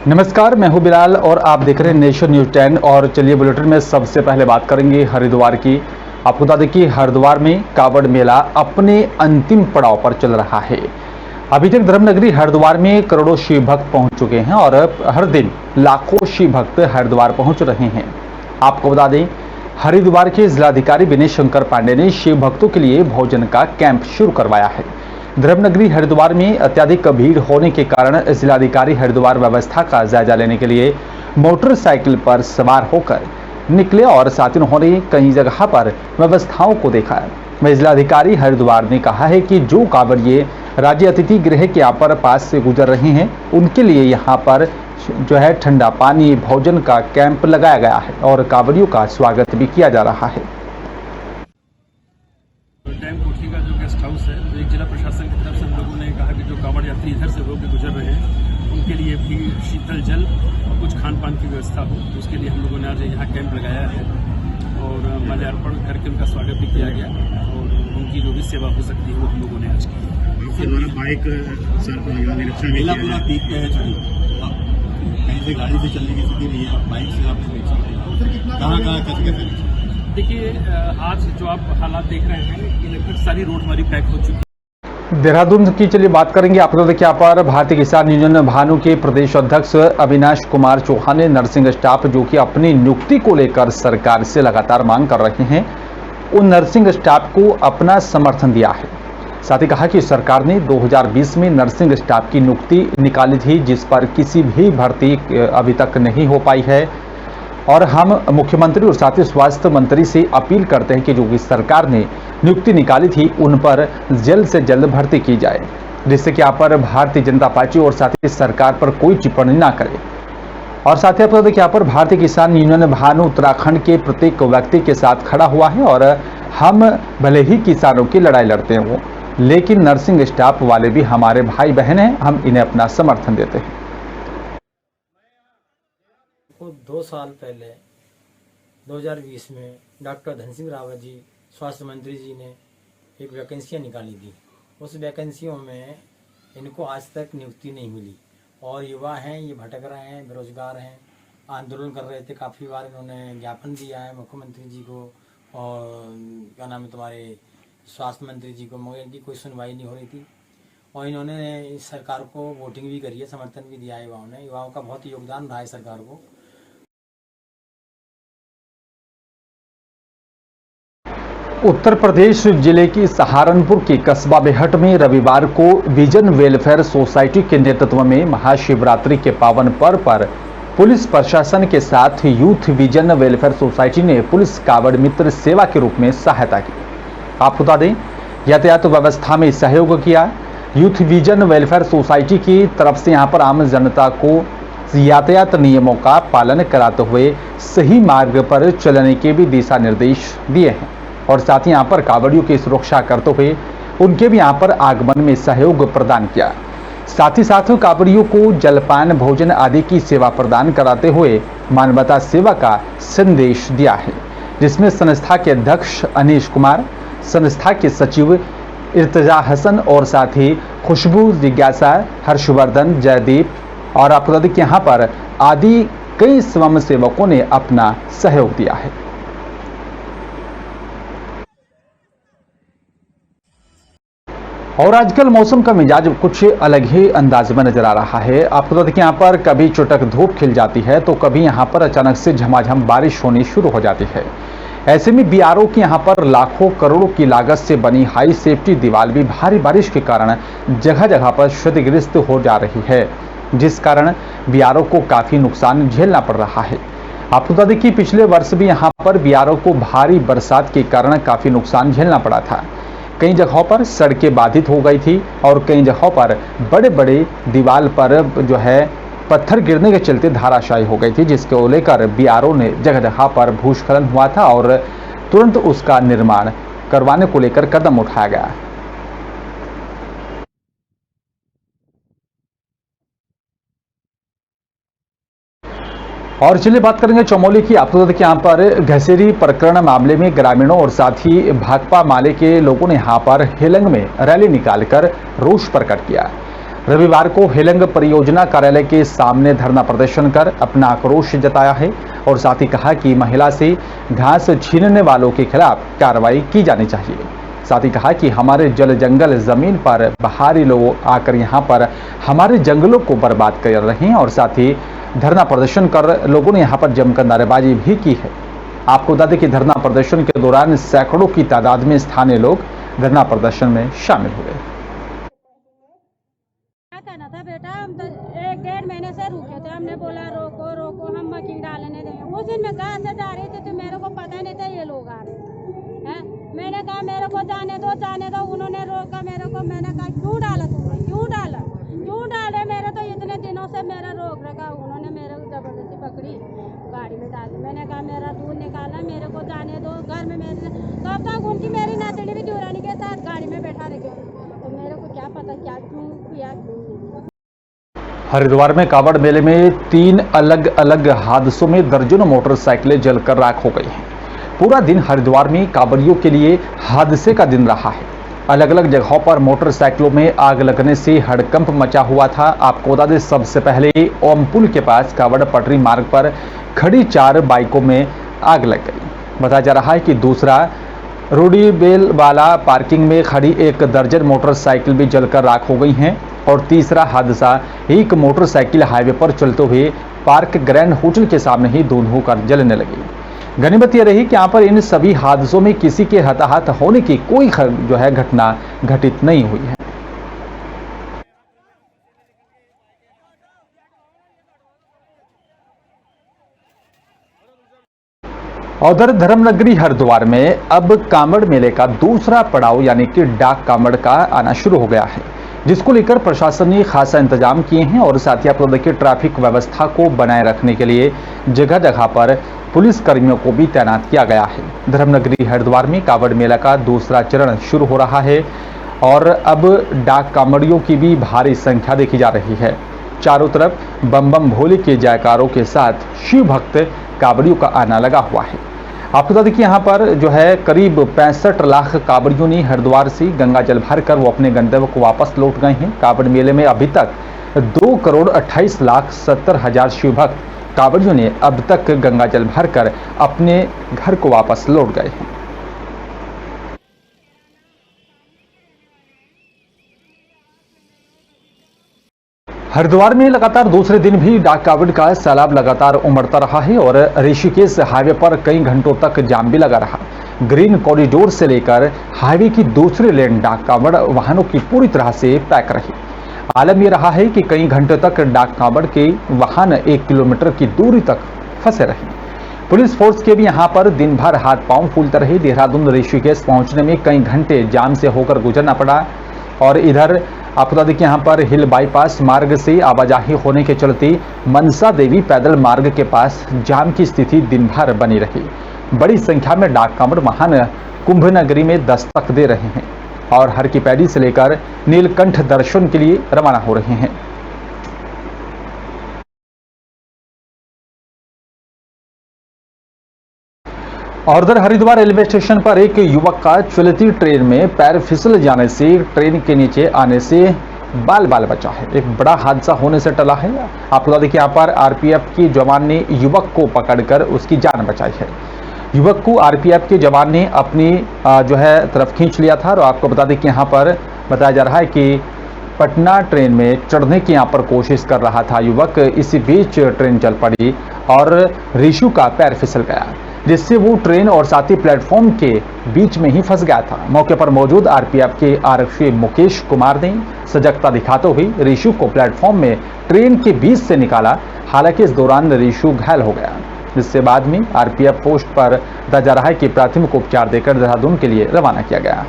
नमस्कार, मैं हूं बिलाल और आप देख रहे हैं नेशन न्यूज 10। और चलिए बुलेटिन में सबसे पहले बात करेंगे हरिद्वार की। आपको बता दें कि हरिद्वार में कांवड़ मेला अपने अंतिम पड़ाव पर चल रहा है। अभी तक धर्मनगरी हरिद्वार में करोड़ों शिव भक्त पहुंच चुके हैं और हर दिन लाखों शिव भक्त हरिद्वार पहुंच रहे हैं। आपको बता दें, हरिद्वार के जिलाधिकारी विनय शंकर पांडे ने शिव भक्तों के लिए भोजन का कैंप शुरू करवाया है। धर्मनगरी हरिद्वार में अत्यधिक भीड़ होने के कारण जिलाधिकारी हरिद्वार व्यवस्था का जायजा लेने के लिए मोटरसाइकिल पर सवार होकर निकले और साथ ही उन्होंने कई जगह पर व्यवस्थाओं को देखा। वह जिलाधिकारी हरिद्वार ने कहा है कि जो कांवड़िए राज्य अतिथि गृह के यहाँ पर पास से गुजर रहे हैं उनके लिए यहाँ पर जो है ठंडा पानी भोजन का कैंप लगाया गया है और कांवड़ियों का स्वागत भी किया जा रहा है। डैम कोठी का जो गेस्ट हाउस है, तो एक जिला प्रशासन की तरफ से हम लोगों ने कहा कि जो कांवड़ यात्री इधर से होकर गुजर रहे हैं उनके लिए भी शीतल जल और कुछ खान पान की व्यवस्था हो, तो उसके लिए हम लोगों ने आज यहाँ कैंप लगाया है और माल्यार्पण करके उनका स्वागत भी किया गया और उनकी जो भी सेवा हो सकती है वो हम लोगों ने आज की। बाइक मेला पूरा पीक पे है, कहीं से गाड़ी से चलने की स्थिति नहीं है, बाइक से आप कहाँ कैसे? देखिए, आज जो आप हालात देख रहे हैं कि लगभग सारी रोड हमारी पैक हो चुकी है। देहरादून की चलिए बात करेंगे। आपको देखिए यहाँ पर भारतीय किसान यूनियन भानु के प्रदेश अध्यक्ष अविनाश कुमार चौहान ने नर्सिंग स्टाफ जो कि अपनी नियुक्ति को लेकर सरकार से लगातार मांग कर रहे हैं, उन नर्सिंग स्टाफ को अपना समर्थन दिया है। साथ ही कहा कि सरकार ने 2020 में नर्सिंग स्टाफ की नियुक्ति निकाली थी, जिस पर किसी भी भर्ती अभी तक नहीं हो पाई है और हम मुख्यमंत्री और साथ ही स्वास्थ्य मंत्री से अपील करते हैं कि जो कि सरकार ने नियुक्ति निकाली थी उन पर जल्द से जल्द भर्ती की जाए, जिससे कि यहाँ पर भारतीय जनता पार्टी और साथ ही सरकार पर कोई टिप्पणी ना करे। और साथ ही आपको देखिए यहाँ पर भारतीय किसान यूनियन भानु उत्तराखंड के प्रत्येक व्यक्ति के साथ खड़ा हुआ है और हम भले ही किसानों की लड़ाई लड़ते हैं वो, लेकिन नर्सिंग स्टाफ वाले भी हमारे भाई बहन हैं, हम इन्हें अपना समर्थन देते हैं। 2 साल पहले 2020 में डॉक्टर धन सिंह रावत जी स्वास्थ्य मंत्री जी ने एक वैकेंसियाँ निकाली थी। उस वैकेंसियों में इनको आज तक नियुक्ति नहीं मिली और युवा हैं, ये भटक रहे हैं, बेरोजगार हैं, आंदोलन कर रहे थे। काफ़ी बार इन्होंने ज्ञापन दिया है मुख्यमंत्री जी को और क्या नाम है तुम्हारे स्वास्थ्य मंत्री जी को, मगर इनकी कोई सुनवाई नहीं हो रही थी। और इन्होंने इस सरकार को वोटिंग भी करी है, समर्थन भी दिया है युवाओं ने। युवाओं का बहुत योगदान रहा है सरकार को। उत्तर प्रदेश जिले की सहारनपुर के कस्बा बेहट में रविवार को विजन वेलफेयर सोसाइटी के नेतृत्व में महाशिवरात्रि के पावन पर्व पर पुलिस प्रशासन के साथ यूथ विजन वेलफेयर सोसाइटी ने पुलिस कांवड़ मित्र सेवा के रूप में सहायता की। आपको बता दें, यातायात व्यवस्था में सहयोग किया। यूथ विजन वेलफेयर सोसाइटी की तरफ से यहां पर आम जनता को यातायात नियमों का पालन कराते हुए सही मार्ग पर चलने के भी दिशा निर्देश दिए हैं और साथ ही यहाँ पर कांवड़ियों की सुरक्षा करते हुए उनके भी यहाँ पर आगमन में सहयोग प्रदान किया। साथ ही साथ कांवड़ियों को जलपान भोजन आदि की सेवा प्रदान कराते हुए मानवता सेवा का संदेश दिया है, जिसमें संस्था के अध्यक्ष अनीश कुमार, संस्था के सचिव इर्तजा हसन और साथ ही खुशबू, जिज्ञासा, हर्षवर्धन, जयदीप और आपको बता दें कि यहाँ पर आदि कई स्वयं सेवकों ने अपना सहयोग दिया है। और आजकल मौसम का मिजाज कुछ अलग ही अंदाज में नजर आ रहा है। आपको तो देखिए यहाँ पर कभी चुटक धूप खिल जाती है तो कभी यहाँ पर अचानक से झमाझम बारिश होनी शुरू हो जाती है। ऐसे में बीआरओ की यहाँ पर लाखों करोड़ों की लागत से बनी हाई सेफ्टी दीवार भी भारी बारिश के कारण जगह जगह पर क्षतिग्रस्त हो जा रही है, जिस कारण बीआरओ को काफी नुकसान झेलना पड़ रहा है। आपको बता दें कि पिछले वर्ष भी यहाँ पर बीआरओ को भारी बरसात के कारण काफी नुकसान झेलना पड़ा था। कई जगहों पर सड़कें बाधित हो गई थी और कई जगहों पर बड़े बड़े दीवार पर जो है पत्थर गिरने के चलते धाराशायी हो गई थी, जिसको लेकर बीआरओ ने जगह जगह पर भूस्खलन हुआ था और तुरंत उसका निर्माण करवाने को लेकर कदम उठाया गया। और चलिए बात करेंगे चमोली की। आपको बता दें कि यहाँ पर घसेरी प्रकरण मामले में ग्रामीणों और साथ ही भाकपा माले के लोगों ने यहाँ पर हेलंग में रैली निकालकर रोष प्रकट किया। रविवार को हेलंग परियोजना कार्यालय के सामने धरना प्रदर्शन कर अपना आक्रोश जताया है और साथ ही कहा कि महिला से घास छीनने वालों के खिलाफ कार्रवाई की जानी चाहिए। साथ ही कहा कि हमारे जल जंगल जमीन पर बाहरी लोग आकर यहां पर हमारे जंगलों को बर्बाद कर रहे हैं और साथ ही धरना प्रदर्शन कर लोगों ने यहां पर जमकर नारेबाजी भी की है। आपको बता दें कि धरना प्रदर्शन के दौरान सैकड़ों की तादाद में स्थानीय लोग धरना प्रदर्शन में शामिल हुए। क्या कहना था बेटा, हम तो 1-1.5 महीने से रुके थे। हमने बोला रोको रोको, हम मशीन डालने देंगे। उस दिन मैं कहाँ से जा रही थी तो मेरे को पता नहीं था ये लोग आ रहे हैं। मैंने कहा मेरे को जाने दो जाने दो, उन्होंने रोका मेरे को। मैंने कहा क्यों डाला तुमने, क्यों डाला, क्यों डाले? मेरे तो इतने दिनों से मेरा रोक रखा, उन्होंने मेरे को जबरदस्ती पकड़ी, गाड़ी में डाल दी। मैंने कहा मेरा दूध निकाला, मेरे को जाने दो। घर में मेरे तब तक उनकी मेरी नातनी भी दुरानी के साथ गाड़ी में बैठा रखे, तो मेरे को क्या पता क्या क्यों किया क्यों नहीं। हरिद्वार में कावड़ मेले में 3 अलग अलग हादसों में दर्जनों मोटरसाइकिलें जलकर राख हो गई हैं। पूरा दिन हरिद्वार में कांवड़ियों के लिए हादसे का दिन रहा है। अलग अलग जगहों पर मोटरसाइकिलों में आग लगने से हड़कंप मचा हुआ था। आपको बता दें, सबसे पहले ओमपुल के पास कावड़ पटरी मार्ग पर खड़ी 4 बाइकों में आग लग गई। बताया जा रहा है कि दूसरा रूडीबेल वाला पार्किंग में खड़ी 1 दर्जन मोटरसाइकिल भी जलकर राख हो गई हैं और तीसरा हादसा एक मोटरसाइकिल हाईवे पर चलते हुए पार्क ग्रैंड होटल के सामने ही धुंध होकर जलने लगी। गनीमत यह रही कि यहाँ पर इन सभी हादसों में किसी के हताहत होने की कोई घटना घटित नहीं हुई है। उधर धर्मनगरी हरिद्वार में अब कांवड़ मेले का दूसरा पड़ाव यानी कि डाक कांवड़ का आना शुरू हो गया है, जिसको लेकर प्रशासन ने खासा इंतजाम किए हैं और साथ ही आपको देखिए ट्रैफिक व्यवस्था को बनाए रखने के लिए जगह जगह पर पुलिस कर्मियों को भी तैनात किया गया है। धर्मनगरी हरिद्वार में कांवड़ मेला का दूसरा चरण शुरू हो रहा है और अब डाक कांवड़ियों की भी भारी संख्या देखी जा रही है। चारों तरफ बम बम भोले के जयकारों के साथ शिव भक्त कांवड़ियों का आना लगा हुआ है। आपको बता दें कि यहाँ पर जो है करीब 65 लाख कांवड़ियों ने हरिद्वार से गंगा जल भरकर वो अपने गंतव्य को वापस लौट गए हैं। कांवड़ मेले में अभी तक 2,28,70,000 शिव भक्त कांवड़ियों ने अब तक गंगा जल भरकर अपने घर को वापस लौट गए हैं। हरिद्वार में लगातार दूसरे दिन भी डाक कांवड़ का सैलाब लगातार उमड़ता रहा है और ऋषिकेश हाईवे पर कई घंटों तक जाम भी लगा रहा। ग्रीन कॉरिडोर से लेकर हाईवे की दूसरी लेन डाक कांवड़ वाहनों की पूरी तरह से पैक रही। आलम यह रहा है कि कई घंटे तक डाक कांवड़ के वाहन 1 किलोमीटर की दूरी तक फंसे रहे। पुलिस फोर्स के भी यहां पर दिन भर हाथ पांव फूलते रहे। देहरादून ऋषिकेश पहुंचने में कई घंटे जाम से होकर गुजरना पड़ा और इधर आपको बता दें कि यहाँ पर हिल बाईपास मार्ग से आवाजाही होने के चलते मनसा देवी पैदल मार्ग के पास जाम की स्थिति दिन भर बनी रही। बड़ी संख्या में डाक कांवड़ वाहन कुंभ नगरी में दस्तक दे रहे हैं और हर की पैड़ी से लेकर नीलकंठ दर्शन के लिए रवाना हो रहे हैं। और उधर हरिद्वार रेलवे स्टेशन पर एक युवक का चलती ट्रेन में पैर फिसल जाने से ट्रेन के नीचे आने से बाल बाल बचा है। एक बड़ा हादसा होने से टला है। आपको बता दें कि यहाँ पर आरपीएफ के जवान ने युवक को पकड़कर उसकी जान बचाई है। युवक को आरपीएफ के जवान ने अपनी जो है तरफ खींच लिया था और आपको बता दें कि यहाँ पर बताया जा रहा है कि पटना ट्रेन में चढ़ने की यहाँ पर कोशिश कर रहा था युवक। इसी बीच ट्रेन चल पड़ी और ऋषु का पैर फिसल गया, जिससे वो ट्रेन और साथ ही प्लेटफॉर्म के बीच में ही फंस गया था। मौके पर मौजूद आरपीएफ के आरक्षी मुकेश कुमार ने सजगता दिखाते हुए ऋषु को प्लेटफॉर्म में ट्रेन के बीच से निकाला। हालांकि इस दौरान ऋषु घायल हो गया, जिससे बाद में आरपीएफ पोस्ट पर बताया जा रहा है कि प्राथमिक उपचार देकर देहरादून के लिए रवाना किया गया।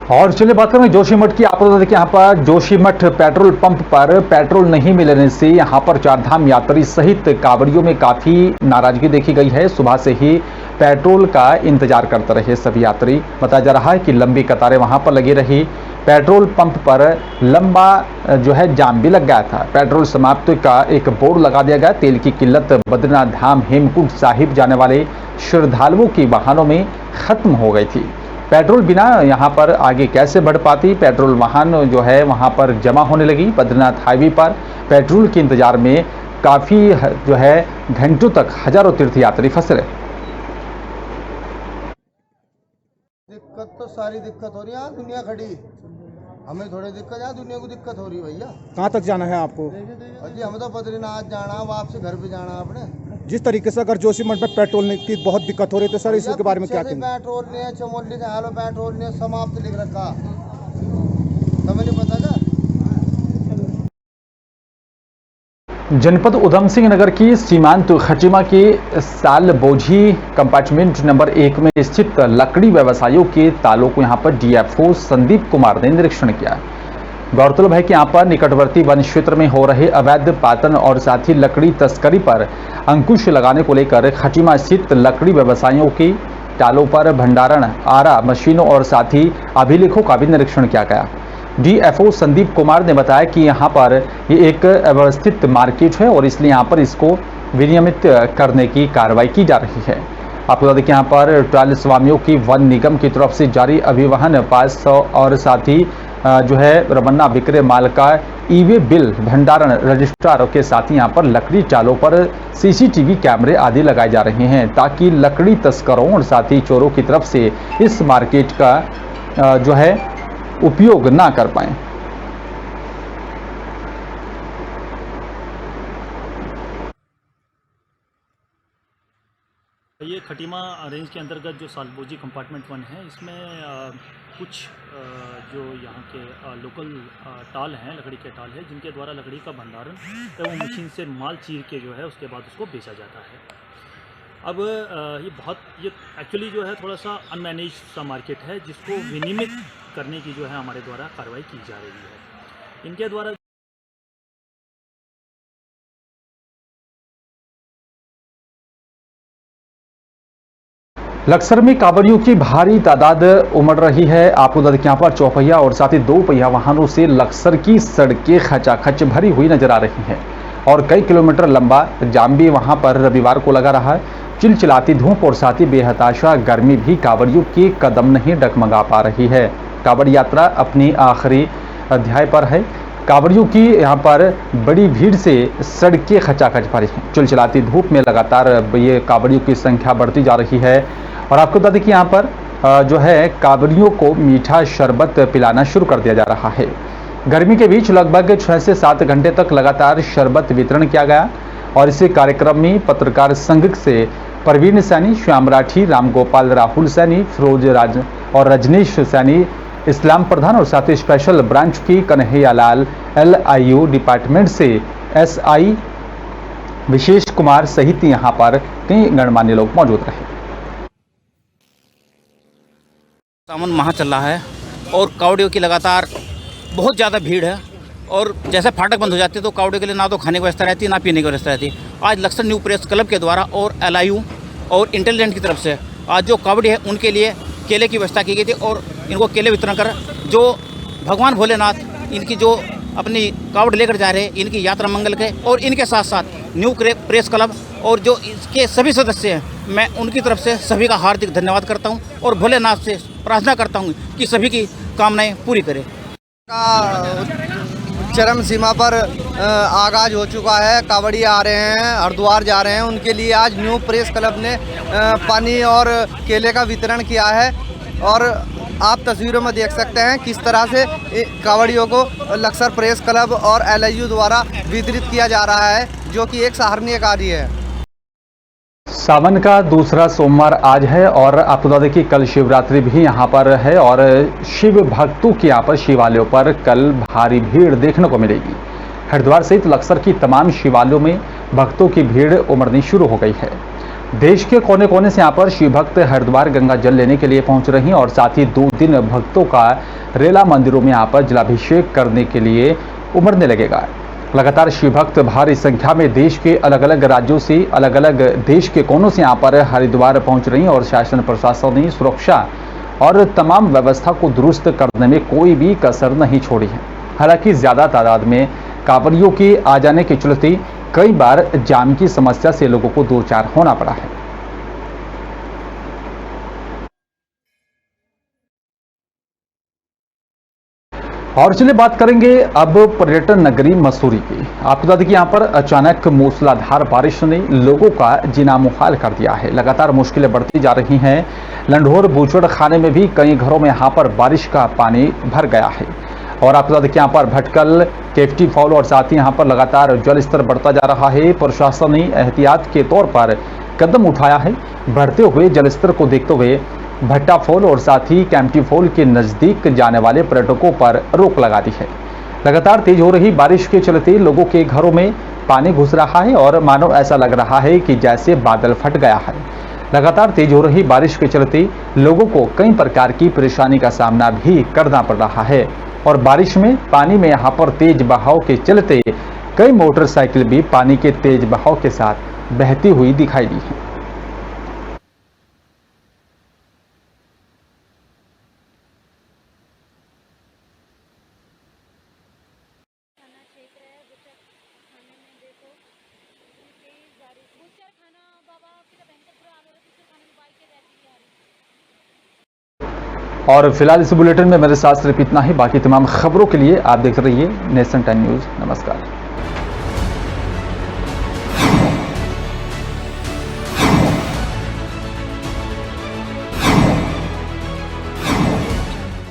और चलिए बात करें जोशीमठ की। आपको बता दें कि यहाँ पर जोशीमठ पेट्रोल पंप पर पेट्रोल नहीं मिलने से यहाँ पर चारधाम यात्री सहित कांवड़ियों में काफी नाराजगी देखी गई है। सुबह से ही पेट्रोल का इंतजार करते रहे सभी यात्री। बताया जा रहा है कि लंबी कतारें वहां पर लगी रही। पेट्रोल पंप पर लंबा जो है जाम भी लग गया था। पेट्रोल समाप्त का एक बोर्ड लगा दिया गया। तेल की किल्लत बद्रीनाथ धाम हेमकुंड साहिब जाने वाले श्रद्धालुओं की वाहनों में खत्म हो गई थी। पेट्रोल बिना यहाँ पर आगे कैसे बढ़ पाती, पेट्रोल वाहन जो है वहाँ पर जमा होने लगी। बद्रीनाथ हाईवे पर पेट्रोल के इंतजार में काफ़ी जो है घंटों तक हजारों तीर्थयात्री फंसे रहे। दिक्कत तो सारी दिक्कत हो रही है, यहाँ दुनिया खड़ी, हमें थोड़ी दिक्कत, यहाँ दुनिया को दिक्कत हो रही है भैया। कहाँ तक जाना है आपको? जी हमें तो बद्रीनाथ जाना, वापसी घर पे जाना अपने। जिस तरीके से अगर जोशीमठ में पेट्रोल की बहुत दिक्कत हो रही है तो सर इसके बारे में क्या कहेंगे? पेट्रोल नहीं है, चमोली से हालो पेट्रोल नहीं है, समाप्त लिख रखा, तुम्हें नहीं पता क्या? जनपद उधम सिंह नगर की सीमांत खटीमा के साल बोझी कंपार्टमेंट नंबर 1 में स्थित लकड़ी व्यवसायियों के तालों को यहां पर डीएफओ संदीप कुमार ने निरीक्षण किया। गौरतलब है कि यहां पर निकटवर्ती वन क्षेत्र में हो रहे अवैध पातन और साथ ही लकड़ी तस्करी पर अंकुश लगाने को लेकर खटीमा स्थित लकड़ी व्यवसायियों की तालों पर भंडारण, आरा मशीनों और साथ ही अभिलेखों का भी निरीक्षण किया गया। डीएफओ संदीप कुमार ने बताया कि यहाँ पर ये एक अव्यवस्थित मार्केट है और इसलिए यहाँ पर इसको विनियमित करने की कार्रवाई की जा रही है। आपको बता दें कि यहाँ पर ट्रायल स्वामियों की वन निगम की तरफ से जारी अभिवहन पास और साथ ही जो है रमन्ना विक्रय माल का ई-वे बिल, भंडारण रजिस्ट्रार के साथ ही यहाँ पर लकड़ी चालों पर सीसीटीवी कैमरे आदि लगाए जा रहे हैं ताकि लकड़ी तस्करों और साथ ही चोरों की तरफ से इस मार्केट का जो है उपयोग ना कर पाए। ये खटीमा रेंज के अंतर्गत जो सालबोजी कंपार्टमेंट 1 है, इसमें कुछ जो यहाँ के लोकल टाल हैं, लकड़ी के टाल है, जिनके द्वारा लकड़ी का भंडारण एवं मशीन से माल चीर के जो है उसके बाद उसको बेचा जाता है। अब ये एक्चुअली जो है थोड़ा सा अनमैनेज सा मार्केट है, जिसको विनियमित करने की जो है हमारे द्वारा कार्रवाई की जा रही है। इनके द्वारा लक्सर में कांवड़ियों की भारी तादाद उमड़ रही है। आपको बता दें कि यहाँ पर चौपहिया और साथ ही दो पहिया वाहनों से लक्सर की सड़कें खचाखच भरी हुई नजर आ रही हैं और कई किलोमीटर लंबा जाम भी वहां पर रविवार को लगा रहा है। चिलचिलाती धूप और साथ ही बेहताशा गर्मी भी कांवड़ियों के कदम नहीं डगमगा पा रही है। कांवड़ यात्रा अपनी आखिरी अध्याय पर है। कांवड़ियों की यहाँ पर बड़ी भीड़ से सड़कें खचाखच भरी हैं। चिलचिलाती धूप में लगातार ये कांवड़ियों की संख्या बढ़ती जा रही है और आपको बता दें कि यहाँ पर जो है कांवड़ियों को मीठा शरबत पिलाना शुरू कर दिया जा रहा है। गर्मी के बीच लगभग 6 से 7 घंटे तक लगातार शरबत वितरण किया गया और इस कार्यक्रम में पत्रकार संघ से प्रवीण सैनी, श्याम राठी, रामगोपाल राहुल सैनी, फिरोज राज और रजनीश सैनी, इस्लाम प्रधान और साथ ही स्पेशल ब्रांच की कन्हैयालाल, LIU डिपार्टमेंट से SI विशेष कुमार सहित यहाँ पर कई गणमान्य लोग मौजूद रहे। सावन माह चल रहा है और कावड़ियों की लगातार बहुत ज़्यादा भीड़ है और जैसे फाटक बंद हो जाते हैं तो कावड़ियों के लिए ना तो खाने की व्यवस्था रहती है ना पीने की व्यवस्था रहती है। आज लक्सर न्यू प्रेस क्लब के द्वारा और LIU और इंटेलिजेंट की तरफ से आज जो कावड़ी है उनके लिए केले की व्यवस्था की गई थी और इनको केले वितरण कर जो भगवान भोलेनाथ इनकी जो अपनी कावड़ लेकर जा रहे हैं, इनकी यात्रा मंगल के और इनके साथ साथ न्यू प्रेस क्लब और जो इसके सभी सदस्य हैं, मैं उनकी तरफ से सभी का हार्दिक धन्यवाद करता हूं और भोलेनाथ से प्रार्थना करता हूं कि सभी की कामनाएं पूरी करें। चरम सीमा पर आगाज हो चुका है। कांवड़ी आ रहे हैं, हरिद्वार जा रहे हैं, उनके लिए आज न्यू प्रेस क्लब ने पानी और केले का वितरण किया है और आप तस्वीरों में देख सकते हैं किस तरह से कांवड़ियों को लक्सर प्रेस क्लब और LIU द्वारा वितरित किया जा रहा है, जो कि एक सराहनीय कार्य है। सावन का दूसरा सोमवार आज है और आपको बता दें कि कल शिवरात्रि भी यहाँ पर है और शिव भक्तों के यहाँ पर शिवालयों पर कल भारी भीड़ देखने को मिलेगी। हरिद्वार सहित लक्सर की तमाम शिवालयों में भक्तों की भीड़ उमड़नी शुरू हो गई है। देश के कोने कोने से यहाँ पर शिव भक्त हरिद्वार गंगा जल लेने के लिए पहुंच रहे हैं और साथ ही 2 दिन भक्तों का रेला मंदिरों में यहाँ पर जलाभिषेक करने के लिए उमड़ने लगेगा। लगातार शिव भक्त भारी संख्या में देश के अलग अलग राज्यों से, अलग अलग देश के कोनों से यहाँ पर हरिद्वार पहुंच रही हैं और शासन प्रशासन ने सुरक्षा और तमाम व्यवस्था को दुरुस्त करने में कोई भी कसर नहीं छोड़ी है। हालांकि ज्यादा तादाद में कांवड़ियों के आ जाने के चलते कई बार जाम की समस्या से लोगों को दो चार होना पड़ा है। और चलिए बात करेंगे अब पर्यटन नगरी मसूरी की। आपको बता दें कि यहाँ पर अचानक मूसलाधार बारिश ने लोगों का जीना मुहाल कर दिया है। लगातार मुश्किलें बढ़ती जा रही हैं। लंढोर बूचड़ खाने में भी कई घरों में यहाँ पर बारिश का पानी भर गया है। और आपको बता दें कि यहाँ पर भटकल, केवटी फॉल और साथ ही यहाँ पर लगातार जल स्तर बढ़ता जा रहा है। प्रशासन ने एहतियात के तौर पर कदम उठाया है। बढ़ते हुए जल स्तर को देखते हुए भट्टा फॉल और साथ ही कैंपटी फॉल के नजदीक जाने वाले पर्यटकों पर रोक लगा दी है। लगातार तेज हो रही बारिश के चलते लोगों के घरों में पानी घुस रहा है और मानो ऐसा लग रहा है कि जैसे बादल फट गया है। लगातार तेज हो रही बारिश के चलते लोगों को कई प्रकार की परेशानी का सामना भी करना पड़ रहा है। और बारिश में पानी में यहाँ पर तेज बहाव के चलते कई मोटरसाइकिल भी पानी के तेज बहाव के साथ बहती हुई दिखाई दी है। और फिलहाल इस बुलेटिन में मेरे साथ सिर्फ इतना ही। बाकी तमाम खबरों के लिए आप देखते रहिए नेशन टाइम न्यूज़। नमस्कार।